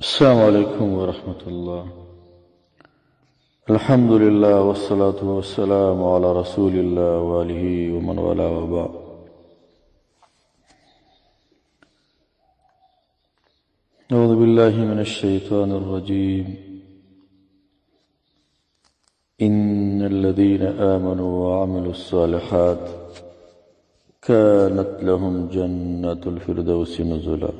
السلام عليكم ورحمة الله. الحمد لله والصلاة والسلام على رسول الله وآله ومن والاه وبعد. أعوذ بالله من الشيطان الرجيم. إن الذين آمنوا وعملوا الصالحات كانت لهم جنة الفردوس نزلا.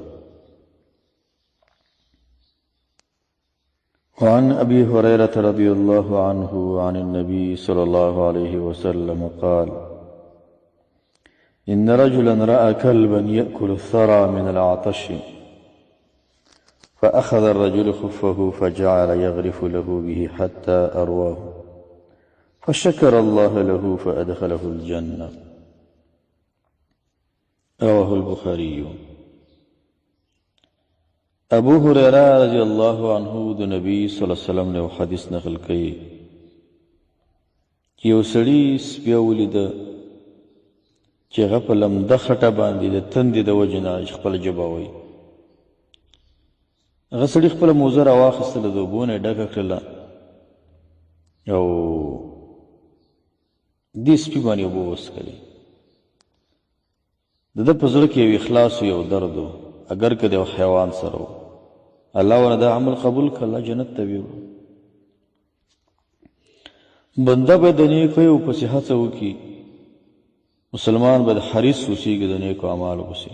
وعن أبي هريرة رضي الله عنه عن النبي صلى الله عليه وسلم قال: إن رجلا رأى كلبا يأكل الثرى من العطش فأخذ الرجل خفه فجعل يغرف له به حتى أرواه فشكر الله له فأدخله الجنة. رواه البخاري. ابو هريره رضی الله عنه د نبی صلی الله علیه وسلم نو حدیث نقل کړي چې یو سړي سپی ولیده چې هغه په لمده خټه باندې د تندې د وجې نه خپله ژبه وایي. هغه سړي خپله موزه راواخیستله، د اوبو نه یې ډکه کړله او دې سپي باندې اوبه وڅښلې. د ده په زړه کې یو اخلاص و، یو درد و، اگر که د یو حیوان سره و. الله ورنه دا عمل قبول کړه، الله جنت ته بیو. بنده به د نیکو یو پسې هڅه وکړي، مسلمان به د حریص اوسېږي، د نیکو اعمالو پسې.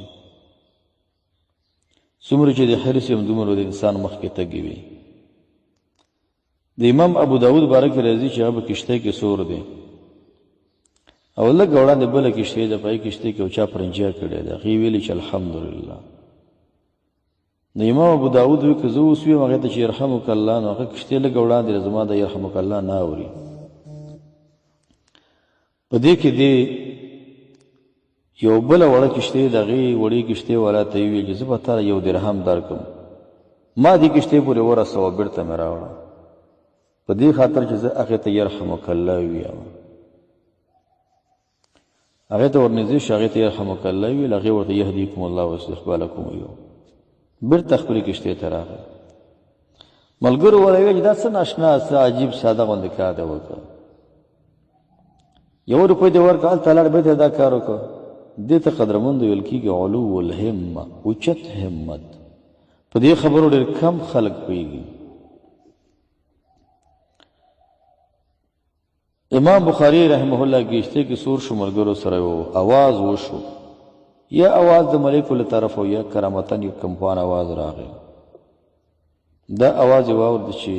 څومره چې د حریص یم دومره د انسان مخکې تګي وي. د امام ابو داود باره کې راځي چې هغه په کښتۍ کې سور دی او لږ وړاندې بله کښتۍ ده، په هغې کښتۍ کې یو چا پرنجیا کړې ده، هغې ویلي چې الحمدلله. نو امام ابو داود وی که زه اوس ویم هغې ته چې یرحمک الله، نو هغه کښتۍ لږ وړاندې ده، زما د یرحمک الله نه اوري. په دې کې دې یو بله وړه کښتۍ د هغې وړې کښتۍ والا ته یې ویل چې زه به تا یو درهم درکړم، ما دې کښتۍ پورې ورسوه، بېرته مې راوړه، په دې خاطر چې زه هغې ته یرحمک الله ویم. هغې ته ورنږدې شو، هغې ته یرحمک الله ویل، هغې ورته یهدیکم الله ویصلح بالکم ویو. بېرته خپلې کښتۍ ته راغی. ملګرو ورته ویل چې دا څه ناشنا، څه عجیب ساده غوندې کار دی وکړه. 1 روپۍ دې ورکړه، هلته لاړ، بېرته دا کار وکړه. دې ته قدرمند ویل کېږي علو الهمه، اوچت همت. په دې خبرو ډېر کم خلک پوهېږي. امام بخاري رحمه الله کښتۍ کې سور شو، ملګرو سره یو اواز وشو، یا اواز د ملایکو له طرفه یا کرامتن یو کمپان اواز راغی. دا اواز یې واورېد چې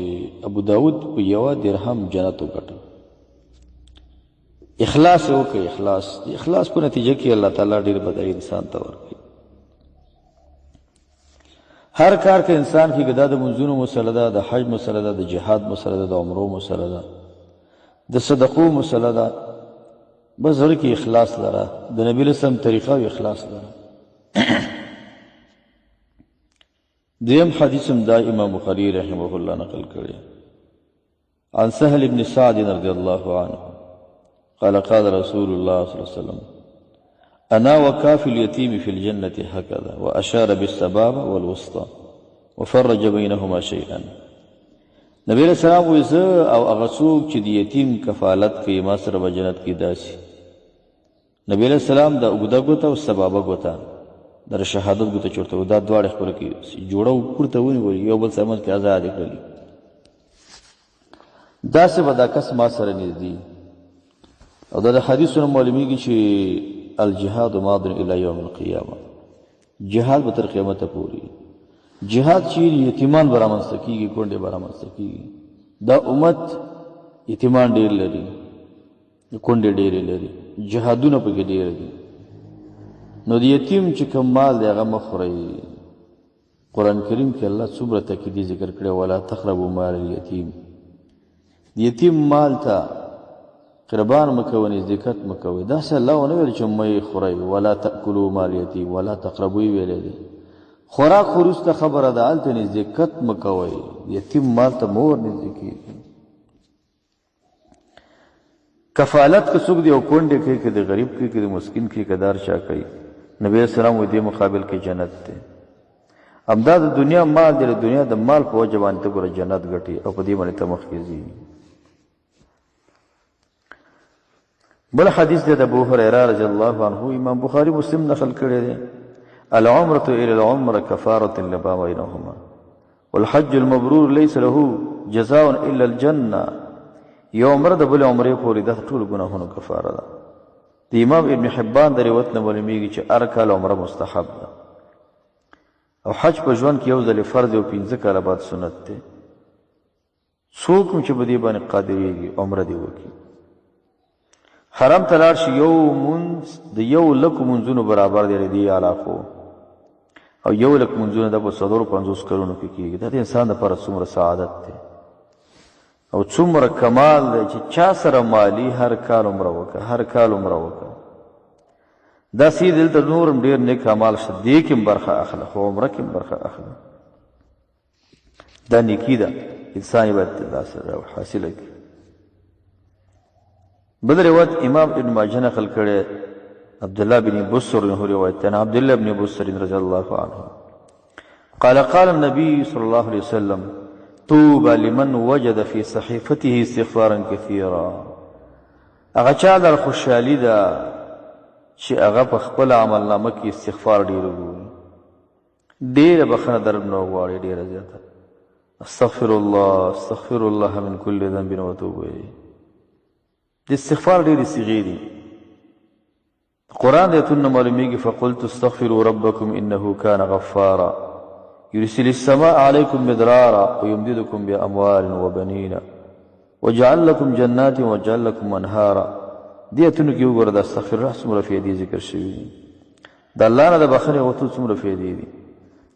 ابو داود په 1 درهم جنت وګټه. اخلاص یې وکړ. اخلاص په نتیجه کې الله تعالی ډېر بدایي انسان ته ورکوي. هر کار که انسان کې دا د منځونو مسله ده، د حج مسله ده، د جهاد مسله ده، د عمرو مسله ده، د صدقو مسله ده، بس زړه کې اخلاص لره، د نبي رسم طریقه او اخلاص لره. دیم حدیث هم دا امام بخاري رحمه الله نقل کړی. عن سهل بن سعد رضی الله عنه قال قال رسول الله صلی الله علیه وسلم: انا وكافي اليتيم في الجنة هكذا، واشار بالسبابة والوسطى وفرج بينهما شيئا. نبی علیہ السلام وایي زه او هغه څوک چې د یتیم کفالت کوي ما سره به جنت کې داسې. نبی علیہ السلام د اوږده ګوته او سبابه ګوته، د شهادت ګوته چورته دا دواړې خپله کې جوړه پورته ونیول، یو بل سره منځ کې ازادې کړلې. داسې به دا کس ما سره نږدې. او دا د حدیثونو معلومیږي چې الجهاد ماض الی یوم القیامه، جهاد به تر قیامته پورې. جهاد چې یتیمان به رامنځته کېږي، کونډې به رامنځته کېږي. دا امت یتیمان ډېر لري، کونډې ډېرې لري، جهادونه پکې ډېر دي. نو د یتیم چې کوم مال دی هغه مه خورئ. قرآن کریم کې الله څومره تاکیدي ذکر کړی، ولا تقربوا مال الیتیم. د یتیم مال ته قربان مه کوئ، نزدېکت مه کوئ. داسې الله ونه ویل چې مه یې خورئ، ولا تأکلوا مال الیتیم، ولا تقربوا یې ویلی دی. خوراک وروسته خبره ده، هلته نزدېکت مه کوئ، یتیم مال ته مه ور نږدې کېږئ. کفالت که څوک دی او کونډې کوي، که د غریب کوي، که د مسکین کوي، که د هر چا کوي، نبی علیہ السلام وایي دې مقابل کې جنت دی. همدا د دنیا مال دی، د دنیا د مال په وجه باندې ته ګوره جنت ګټي او په دې باندې ته مخکې ځي. بل حدیث دی د ابو هريره رضی الله عنه، امام بخاری مسلم نقل کړی دی: العمرة الى العمرة كفارة لما بينهما والحج المبرور ليس له جزاء الا الجنة. یو عمره د بل عمرې پورې د ټول ګناهونو کفاره ده. د امام ابن حبان د روایت نه معلومیږي چې هر کال عمره مستحب ده او حج په ژوند کې یو ځل فرض او 15 کاله بعد سنت ده. څوک چې په دې باندې قادرېږي عمره دی وکړي. حرم ته لاړ شي، یو منځ د 100,000 منځونو برابر دی دې علاقو، او 100,000 منځونه د 450 کلونو کې کېږي. دا د انسان لپاره څومره سعادت دی او څومره کمال دی چې چا سره مالی هر کال عمره وکړه، هر کال عمره وکړه. دا سي دلته نورم ډېر نیک اعمال شته، دې کې هم برخه اخله، خو عمره کې هم برخه اخله. دا نیکي ده، انسان یې باید دا سره حاصله کړي. بل روایت امام ابن ماجه نقل کړی، عبدالله بن بصر عنه روایت عن عبدالله بن بصر رضی الله عنه قال قال النبي صلى الله عليه وسلم: طوبى لمن وجد في صحيفته استغفارا كثيرا. هغه چا در خوشحالي ده چې هغه په خپل عمل نامه کې استغفار ډېر وګوري، ډېره بخښنه درنه وغواړي، ډېره زیاته. استغفر الله استغفر الله من كل ذنب وتوب الیه. د استغفار ډېرې صیغې دي. قرآن د ایتونو نه معلومیږي: فقلت استغفروا ربکم انه كان غفارا يرسل السماء عليكم مدرارا ويمددكم باموال وبنين وجعل لكم جنات وجعل لكم انهارا. دې ایتونو کې وګوره د استغفر الله څومره فایدې ذکر شوي دي، د الله نه د بخښنې غوښتل څومره فایدې دي.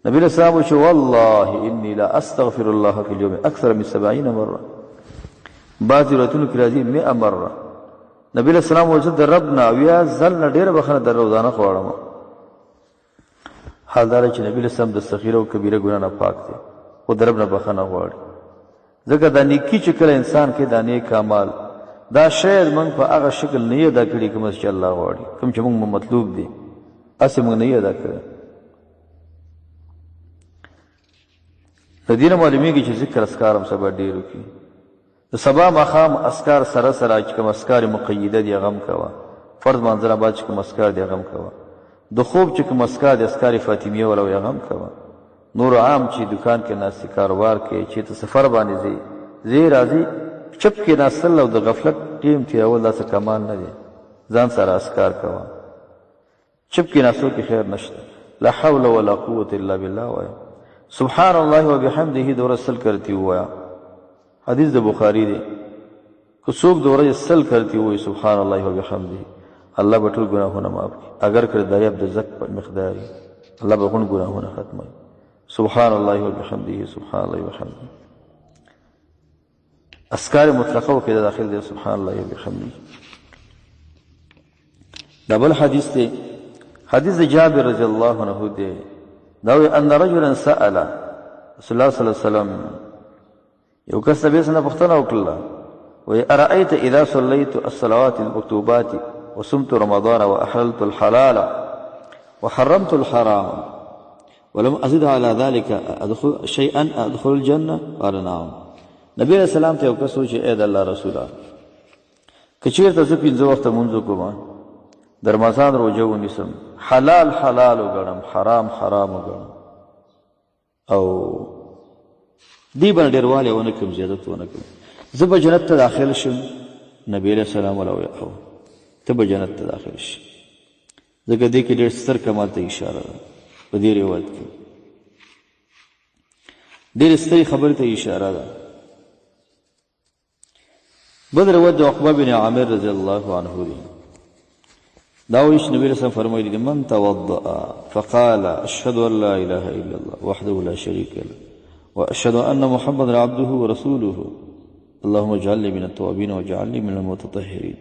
نبي علیه السلام وایي: والله اني لا استغفر الله في اليوم اكثر من 70 مره. بعض روایتونو کې راځي 100 مره. نبی علیہ السلام وایي: د رب نه اویا ځل نه ډېره بخښنه در روزانه غواړم. حال دا چې نبی علیہ السلام د صغیره او کبیره ګناه نه پاک دی، خو د رب نه بخښنه غواړي. ځکه دا نیکي چې کله انسان کې دا نیک اعمال، دا شاید موږ په هغه شکل نه یې ادا کړي کوم چې الله غواړي، کوم چې موږ مطلوب دي، هسې موږ نه یې ادا کړی. د دې نه معلومیږي چې ذکر اذکار هم سبا ډېر وکړي. د سبا ماښام اذکار سره سره چې کوم اذکار مقیده دي هغه هم کوه، فرض مانځنه بعد چې کوم اذکار دي هغه هم کوه. د خوب چې کوم اذکار دي اذکار فاطمیه ولا هغه هم کوه. نور عام چې دکان کې ناستې کاروبار کې چې ته سفر باندې ځې راځي چپ کې ناستل او د غفلت ټیم تېرول داسې کمال نه دی. ځان سره اذکار کوه، چپ کې ناستو کې خیر نشته. لا حول ولا قوة الا بالله وایه. سبحان الله وبحمده د ورځ 100 کرتی وایه. حدیث د بخاری دی. که څوک د ورځې 100 کرتی وایي سبحان الله وبحمده، الله به ټول ګناهونه معاف کړي. اگر کړه دریاب د زک په مقدار الله به غون ګناهونه ختموي. سبحان الله وبحمده سبحان الله وبحمده. اذکار مطلقه کې داخل دی سبحان الله وبحمده. دبل حدیث دی، حدیث جابر رضی الله عنه دی. دا ان رجلا سأل رسول الله صلی الله علیه وسلم، یو کس به څنګه پوښتنه وکړه، وی ارأيت اذا صليت الصلوات المكتوبات وصمت رمضان واحللت الحلال وحرمت الحرام ولم ازد على ذلك ادخل شيئا ادخل الجنه؟ قال نعم. نبی علیہ السلام ته یو کس وویل چې اې د الله رسوله، که چېرته زه 15 وخته لمونځ وکړم، د رمضان روژه ونیسم، حلال حلال وګڼم، حرام حرام وګڼم، او دې باندې ډېروالی ونه کړم، زیادت ونه کړم، زه به جنت ته داخل شم. نبی علیہ السلام وایي او ته به جنت ته داخل شي. ځکه دې کې ډېر ستر کمال ته اشاره ده په دې روایت کې، ډېرې سترې خبرې ته اشاره ده. بل روایت د عقبه بن عامر رضی الله عنه دی. دا وایي چې نبی رسول فرمایلی دی: من توضأ فقال اشهد ان لا اله الا الله وحده لا شريك له واشهد ان محمدا عبده ورسوله اللهم اجعلني من التوابين واجعلني من المتطهرين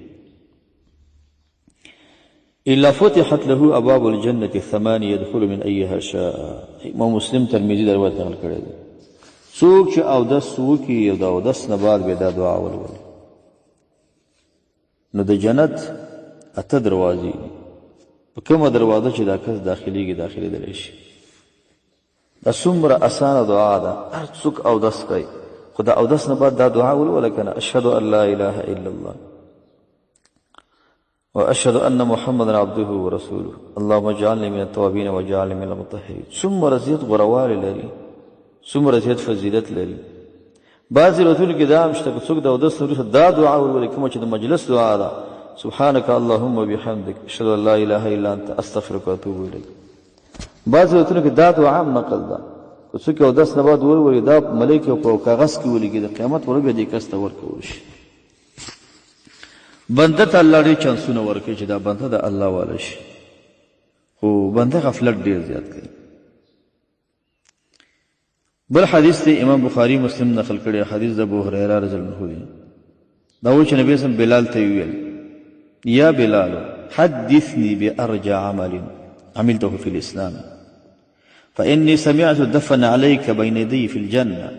الا فتحت له ابواب الجنه الثمانيه يدخل من ايها شاء. امام مسلم ترمذی دا روایت نقل کړی دی. څوک چې اودس وکړي او د اودس نه بعد به دا دعا ولولي، نو د جنت 8 دروازې، په کومه دروازه چې دا کس داخليږي داخليدلی شي. دا څومره اسانه دعا ده، هر څوک اودس کوي، خو د اودس نه بعد دا دعا ولوله که نه، اشهد ان لا اله الا الله واشهد ان محمدا عبده ورسوله اللهم اجعلني من التوابین واجعلني من المطهرین. څومره زیات غوروالي لري، څومره زیات فضیلت لري. بعضې روایتونو کې دا هم شته که څوک د اودس نه وروسته دا دعا ولولي، کومه چې د مجلس دعا ده، سبحانك اللهم وبحمدك اشهد ان لا اله الا انت استغفرك واتوب اليك. بعضې روایتونو کې دا دعا هم نقل ده، که څوک اودس نه بعد ولولي دا ملایکې په کاغذ کې ولیکي، د قیامت ورځ به دې کس ته ورکول شي. بنده ته الله ډېر چانسونه ورکوي چې دا بنده د الله والا شي، خو بنده غفلت ډېر زیات کوي. بل حدیث دی امام بخاری مسلم نقل کړی، حدیث د ابو هریره رضی الله عنه دی. دا وایي چې نبی صلی بلال ته ویل یا بلال حدثني بأرجى عمل عملته في الإسلام فإني سمعت دفن عليك بين يدي في الجنة.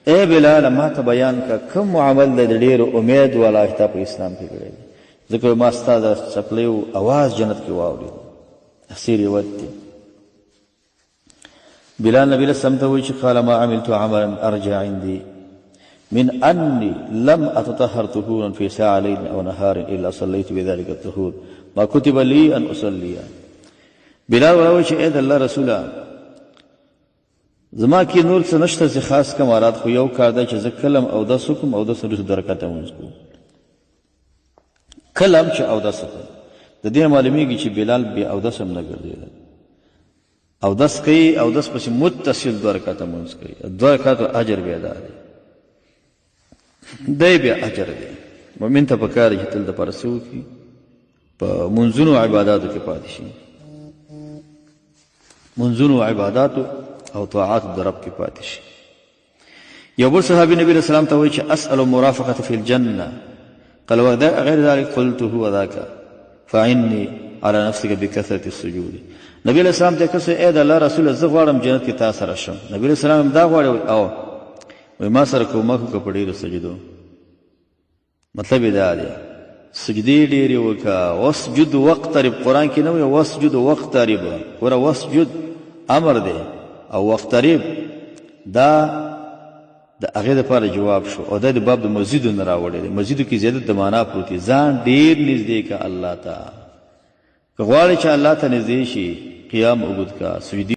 اے بلال ما ته بیان کا کوم عمل د ډېر امید والا چې په اسلام کې کړی دی، ځکه ما ستا د چپلیو اواز جنت کې واورېد. اصلي روایت دی. بلال نبی علیه السلام ته وایي چې قال ما عملت عملا ارجى عندي من اني لم اتطهر طهورا في ساعه ليل او نهار الا صليت بذلك الطهور ما كتب لي ان اصلي. بلال وایي چې اے د الله رسوله زما کې نور څه نشته چې خاص کمالات، خو یو کار دی چې زه کلم اودس وکړم، اودس وروسته 2 رکعته لمونځ کوم. کلم چې اودس وکړم، د دې معلومیږي چې بلال بې اودس هم نه ګرځېدل. اودس کوي، اودس پسې متصل 2 رکعته لمونځ کوي، 2 رکعته اجر بیا دی، دی بیا اجر دی. مؤمن ته پکار دی چې تل دپاره څه وکړي، په منځونو عباداتو کې پاتې شي، منځونو عباداتو او طاعات د رب کې پاتې شي. یو بل صحابي نبی علیہ السلام ته وایي چې اسأل مرافقة في الجنة قال غیر ذلك قلت هو ذاك فعني على نفسك بكثرة السجود. نبی علیہ السلام ته کسه اې د الله رسول زه غواړم جنت کې تا سره شم. نبی علیہ السلام دا غواړي او وای ما سره کومه کو په ډیرو سجدو. مطلب دا دی سجدي ډیرې وکړه، واسجد واقترب. قرآن کې نه وایي واسجد واقترب، ګوره واسجد امر دی او واقترب دا د هغې دپاره جواب شو، او دا د باب د مسجدو نه راوړی دی. مسجدو کې زیادت د معنا پروت دی. ځان ډېر نږدې که الله ته، که غواړې چې الله ته نږدې شي قیام اوږد کا، سجدي